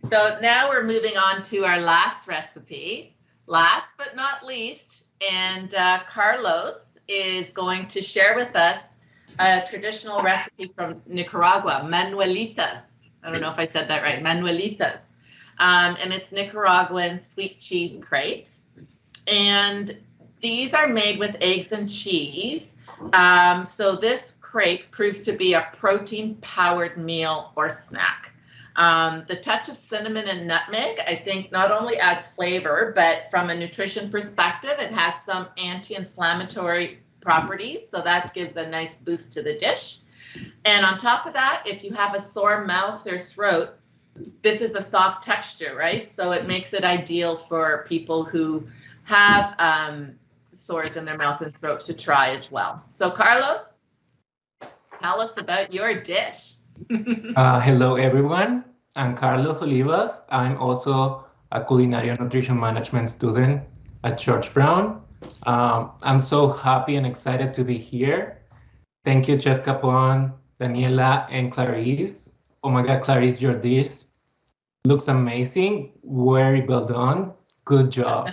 So now we're moving on to our last recipe, last but not least, and Carlos is going to share with us a traditional recipe from Nicaragua, Manuelitas. I don't know if I said that right, Manuelitas. And it's Nicaraguan sweet cheese crepes. And these are made with eggs and cheese. So this crepe proves to be a protein-powered meal or snack. The touch of cinnamon and nutmeg, I think, not only adds flavor, but from a nutrition perspective, it has some anti-inflammatory properties. So that gives a nice boost to the dish. And on top of that, if you have a sore mouth or throat, this is a soft texture, right? So it makes it ideal for people who have sores in their mouth and throat to try as well. So Carlos, tell us about your dish. Hello, everyone. I'm Carlos Olivas. I'm also a culinary and nutrition management student at George Brown. I'm so happy and excited to be here. Thank you, Chef Capon, Daniela, and Clarice. Oh my God, Clarice, your dish looks amazing. Very well done. Good job.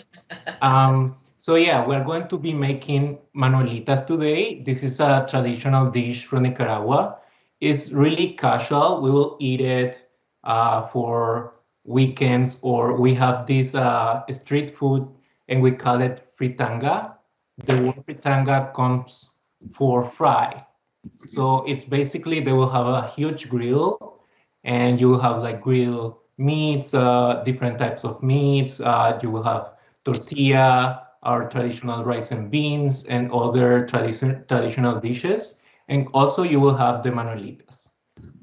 So yeah, we're going to be making manuelitas today. This is a traditional dish from Nicaragua. It's really casual. We will eat it for weekends, or we have this street food and we call it fritanga. The word fritanga comes for fry. So it's basically they will have a huge grill and you will have like grilled meats, different types of meats. You will have tortilla, our traditional rice and beans, and other traditional dishes. And also you will have the manuelitas.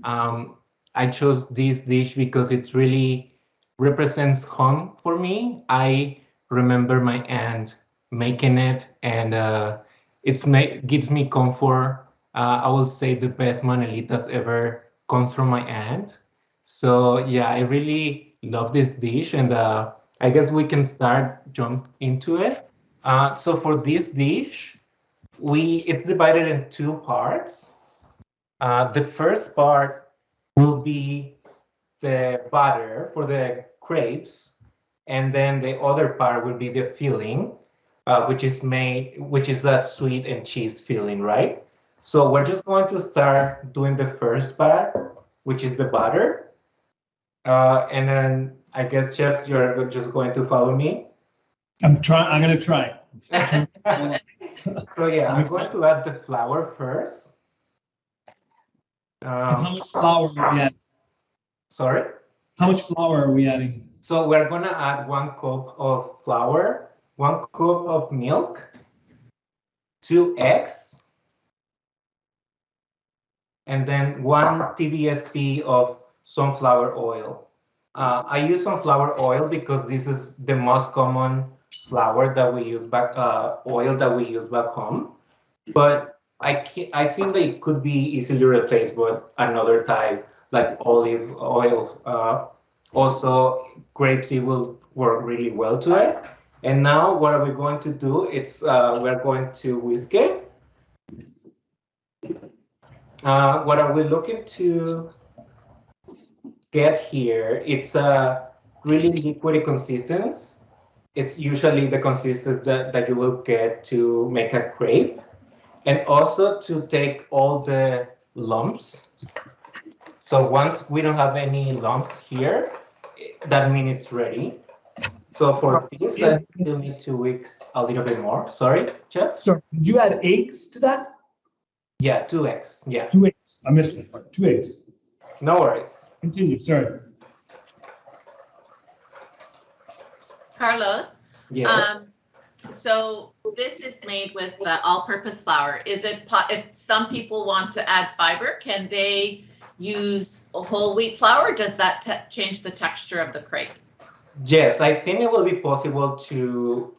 I chose this dish because it really represents home for me. I remember my aunt making it, and gives me comfort. I will say the best manuelitas ever comes from my aunt. So yeah, I really love this dish, and I guess we can jump into it. So for this dish, it's divided in two parts. The first part will be the batter for the crepes, and then the other part will be the filling, which is a sweet and cheese filling, right? So we're just going to start doing the first part, which is the batter, and then I guess Chef, you're just going to follow me. I'm gonna try. So yeah, I'm going to add the flour first. How much flour are we adding? Sorry? How much flour are we adding? So we're gonna add 1 cup of flour, 1 cup of milk, 2 eggs, and then 1 TBSP of sunflower oil. I use sunflower oil because this is the most common flour that we use oil that we use back home. But I think that it could be easily replaced with another type like olive oil. Also, grapeseed will work really well to it. And now what are we going to do? We're going to whisk it. What are we looking to get here? It's a really liquidy consistency. It's usually the consistency that you will get to make a crepe. And also to take all the lumps. So once we don't have any lumps here, that means it's ready. So for this, I still need to whisk a little bit more. Sorry, Chef? Sorry, did you add eggs to that? Yeah, 2 eggs. Yeah. 2 eggs. I missed it. 2 eggs. No worries. Continue. Sorry. Carlos, Yeah. So this is made with all-purpose flour. Is it if some people want to add fiber, can they use whole wheat flour? Does that change the texture of the crepe? Yes, I think it will be possible to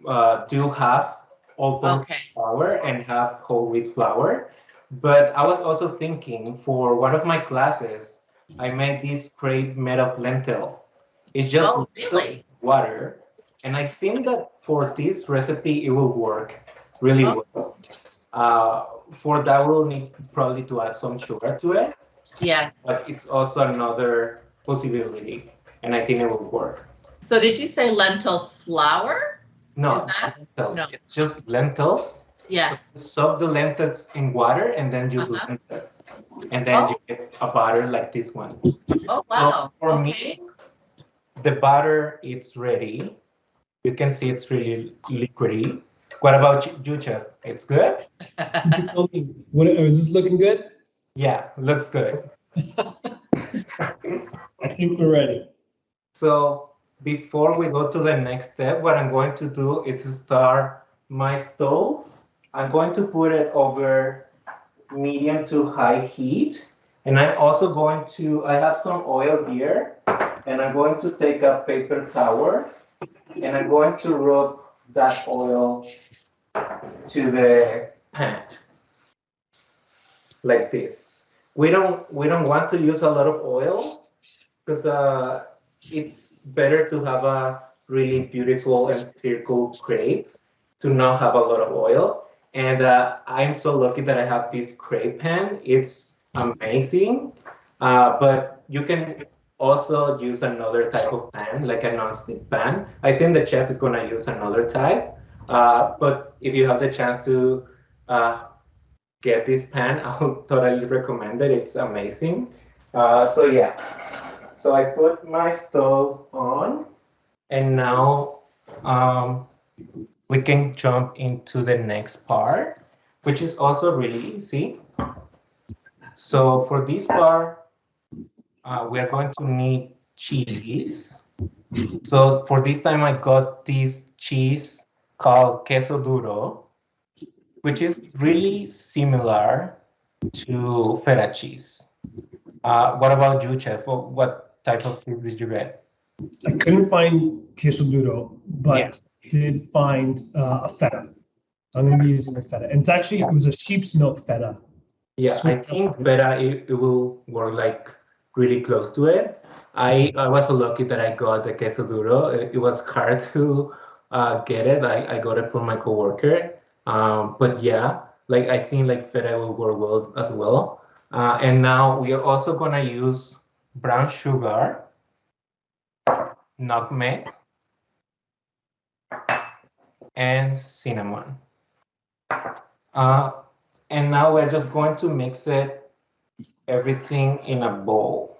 do half all-purpose flour and half whole wheat flour. But I was also thinking for one of my classes, I made this crepe made of lentil. It's just water. And I think that for this recipe, it will work really well. For that, we'll need probably to add some sugar to it. Yes. But it's also another possibility. and I think it will work. So did you say lentil flour? No, Is that- lentils. no. It's just lentils. Yes. So soak the lentils in water and then you blend it. And then you get a batter like this one. Oh, wow. So for Okay. me, the batter it's ready. You can see it's really liquidy. What about you, Chef? It's good? You can tell me, is this looking good? Yeah, looks good. I think we're ready. So before we go to the next step, what I'm going to do is start my stove. I'm going to put it over medium to high heat. And I'm also going to, I have some oil here, and I'm going to take a paper towel, and I'm going to rub that oil to the pan, like this. We don't want to use a lot of oil, because it's better to have a really beautiful and circle crepe to not have a lot of oil. And I'm so lucky that I have this crepe pan. It's amazing, but you can also use another type of pan, like a non-stick pan. I think the chef is gonna use another type, but if you have the chance to get this pan, I would totally recommend it. It's amazing. So yeah. So I put my stove on, and now we can jump into the next part, which is also really easy. So for this part, we are going to need cheese. So for this time, I got this cheese called queso duro, which is really similar to feta cheese. What about you, Chef? What type of cheese did you get? I couldn't find queso duro, but did find a feta. I'm going to be using a feta. And it's actually, it was a sheep's milk feta. Yeah, I think feta, it will work like really close to it. I was so lucky that I got the queso duro. It was hard to get it. I got it from my coworker. But yeah, like I think like feta will work well as well. And now we are also gonna use brown sugar, nutmeg, and cinnamon. And now we're just going to mix it, everything in a bowl.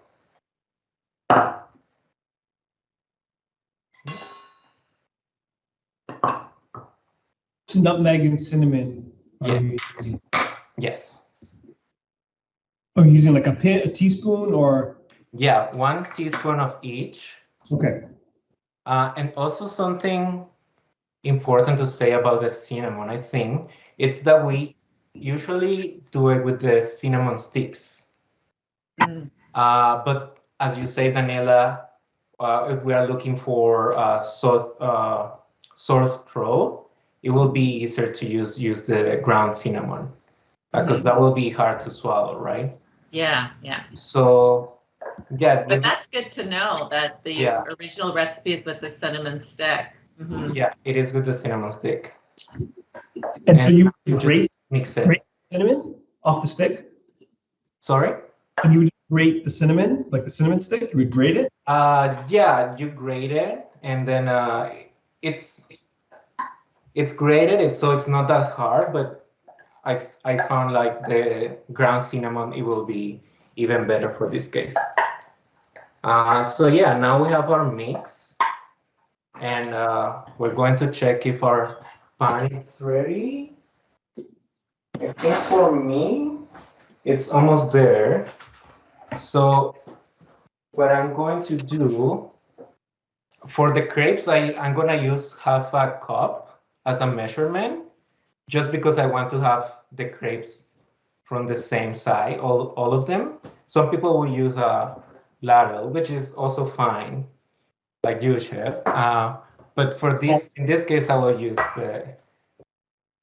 Nutmeg and cinnamon. Yes. Are you using like a teaspoon or? Yeah, 1 teaspoon of each. Okay. And also something important to say about the cinnamon, I think, it's that we usually do it with the cinnamon sticks. But as you say, Daniela, if we are looking for sore throat, it will be easier to use the ground cinnamon, because that will be hard to swallow, right? Yeah, yeah. So, yeah. But that's good to know that the Yeah. original recipe is with the cinnamon stick. Yeah, it is with the cinnamon stick. And so you grate mix it. Grate cinnamon off the stick? Sorry? And you would grate the cinnamon, like the cinnamon stick? You would grate it? Yeah, you grate it, and then it's grated, so it's not that hard, but I found like the ground cinnamon, it will be even better for this case. So yeah, now we have our mix, and we're going to check if our pan is ready. I think for me, it's almost there. So what I'm going to do for the crepes, I'm gonna use half a cup as a measurement, just because I want to have the crepes from the same side, all of them. Some people will use a ladle, which is also fine, like you, Chef. But for this, in this case, I will use the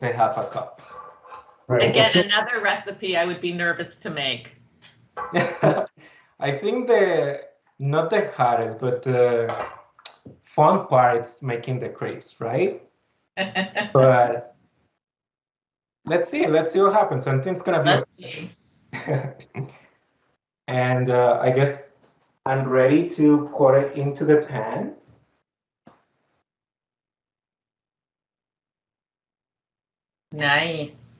half a cup. Right. Again, another recipe I would be nervous to make. I think not the hardest, but the fun part is making the crepes, right? But let's see what happens. Something's gonna be. Let's see. And I guess I'm ready to pour it into the pan. Nice.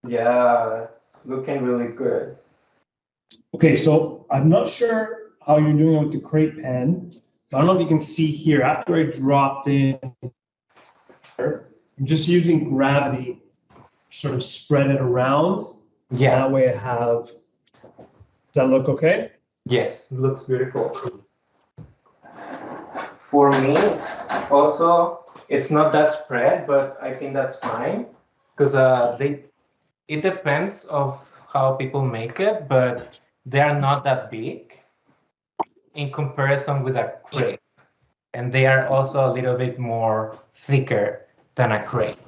Yeah, it's looking really good. Okay, so I'm not sure how you're doing it with the crepe pan. So I don't know if you can see here, after I dropped in, I'm just using gravity, sort of spread it around. Yeah. That way I have, does that look okay? Yes, it looks beautiful. For me, it's not that spread, but I think that's fine because it depends of how people make it, but they are not that big in comparison with a crepe, and they are also a little bit more thicker than a crepe.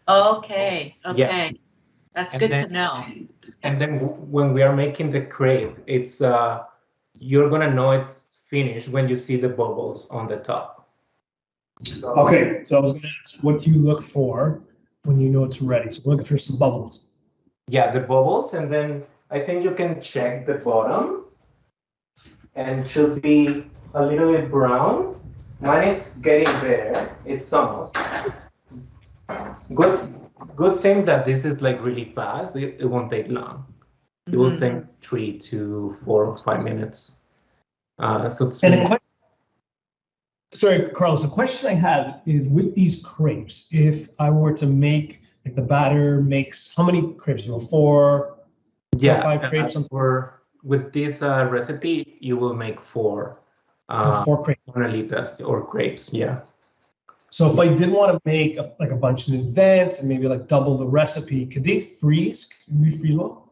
Okay. Okay. Yeah. That's And good then- to know. And then when we are making the crepe, it's you're gonna know it's finished when you see the bubbles on the top. So, Okay, so I was gonna ask, what do you look for when you know it's ready? So we're looking for some bubbles. yeah, the bubbles, and then I think you can check the bottom, and it should be a little bit brown. Mine is getting there. It's almost. Good thing that this is like really fast. It won't take long. It will take 3 to 4 or 5 minutes. So it's And really, a question, sorry, Carlos, a question I have is with these crepes, if I were to make, like the batter makes, how many crepes? You know, four, yeah. 5 crepes? With this recipe, you will make 4 4 crepes. Manuelitas or crepes. Yeah. So if I did want to make like a bunch in advance and maybe like double the recipe, could they freeze? Can we freeze well?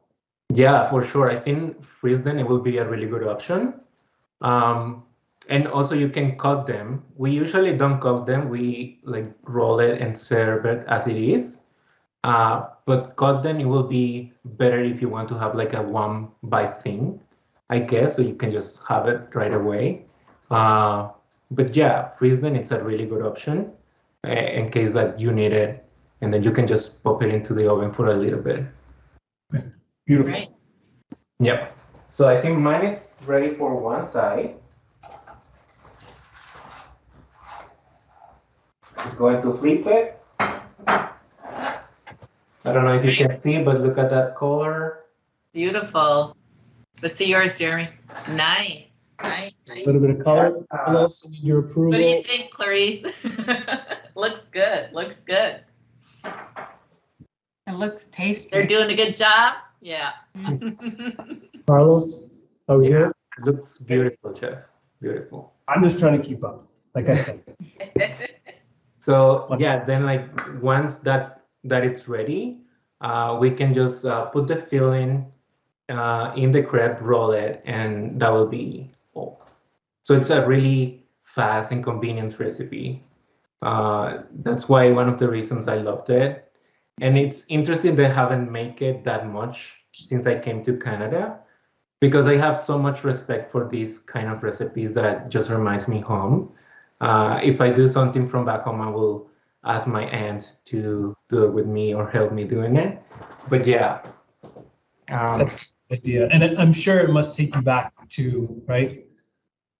Yeah, for sure. I think freeze them, it will be a really good option. And also you can cut them. We usually don't cut them. We like roll it and serve it as it is. But cut them, it will be better if you want to have like a one bite thing, I guess, so you can just have it right away. But yeah, freeze them, it's a really good option in case that you need it. And then you can just pop it into the oven for a little bit. Beautiful. Right. Yep. So I think mine is ready for one side. Just going to flip it. I don't know if you can see, but look at that color. Beautiful. Let's see yours, Jeremy. Nice. Nice. A little bit of color. Carlos, I need your approval. What do you think, Clarice? Looks good. Looks good. It looks tasty. They're doing a good job. Yeah. Carlos, are we here? It looks beautiful, Chef. Beautiful. I'm just trying to keep up, like I said. So yeah, then like once that it's ready, we can just put the filling in the crepe, roll it, and that will be all. So it's a really fast and convenient recipe. That's why one of the reasons I loved it. And it's interesting that I haven't made it that much since I came to Canada, because I have so much respect for these kind of recipes that just reminds me home. If I do something from back home, I will ask my aunt to do it with me or help me doing it. But yeah. That's the idea. And I'm sure it must take you back to, right?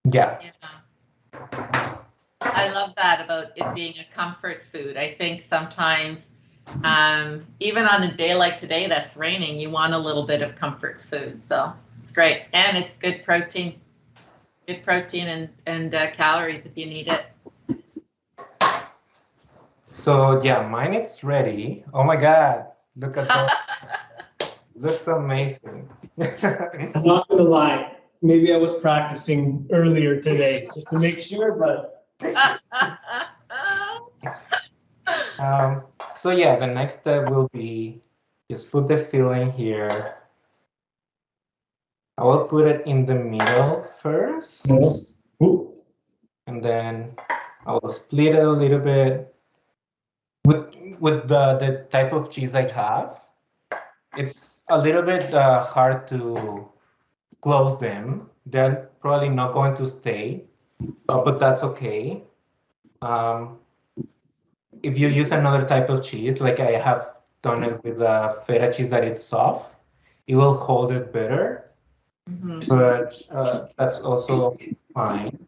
Yeah. Yeah. I love that about it being a comfort food. I think sometimes, even on a day like today that's raining, you want a little bit of comfort food. So it's great. And it's good protein. Good protein and calories if you need it. So yeah, mine it's ready. Oh my God, look at that. Looks amazing. I'm not gonna lie. Maybe I was practicing earlier today just to make sure, but So yeah, the next step will be just put the filling here. I will put it in the middle first, and then I will split it a little bit. With the type of cheese I have, it's a little bit hard to close them. They're probably not going to stay, but that's okay. If you use another type of cheese, like I have done it with feta cheese that it's soft, it will hold it better. Mhm. but that's also fine.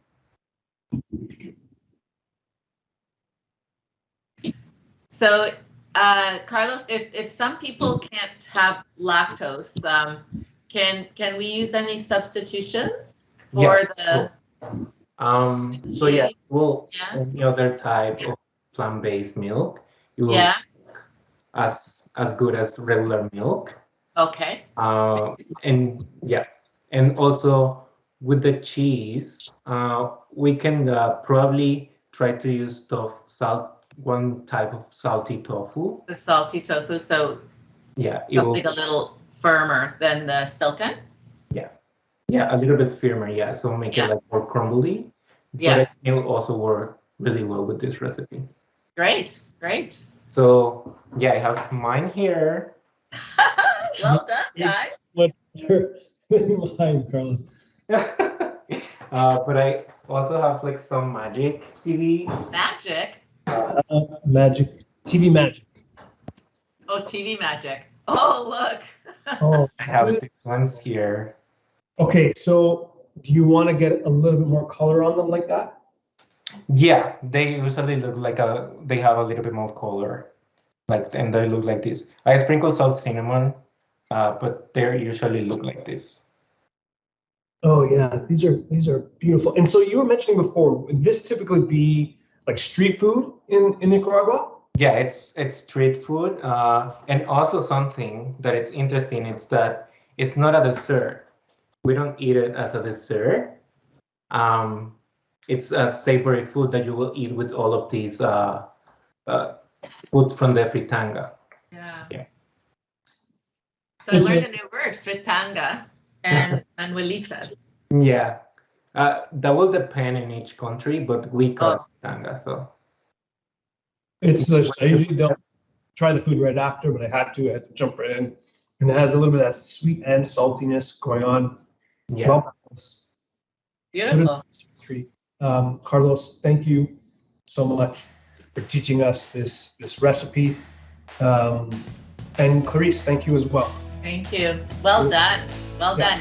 So, Carlos, if some people can't have lactose, can we use any substitutions for the? So yeah, cheese? well, Yeah. any other type of plant-based milk, it will Yeah. as good as regular milk. Okay. And yeah, and also with the cheese, we can probably try to use one type of salty tofu. The salty tofu, so Yeah, it will. something a little firmer than the silken. Yeah, a little bit firmer. Yeah, so make it like more crumbly. Yeah. But it will also work really well with this recipe. Great, great. So yeah, I have mine here. Well done, guys. Much better than mine, Carlos. But I also have like some Magic TV. Magic. Magic, TV magic. Oh, TV magic. Oh, look. Oh, I have the ones here. okay. So do you want to get a little bit more color on them like that? Yeah, they usually look like they have a little bit more color, and they look like this. I sprinkle some cinnamon, but they usually look like this. Oh yeah, these are beautiful. And so you were mentioning before, would this typically be like street food in Nicaragua? Yeah, it's street food, and also something that it's interesting is that it's not a dessert. We don't eat it as a dessert. It's a savory food that you will eat with all of these food from the fritanga. Yeah. So I It's learned a new word, fritanga and Manuelitas. Yeah, that will depend in each country, but we call it fritanga. So It's I usually don't try the food right after, but I had to jump right in. And it has a little bit of that sweet and saltiness going on. yeah. Well, Beautiful. treat. Carlos, thank you so much for teaching us this recipe. And Clarice, thank you as well. Thank you. Well done. Well done.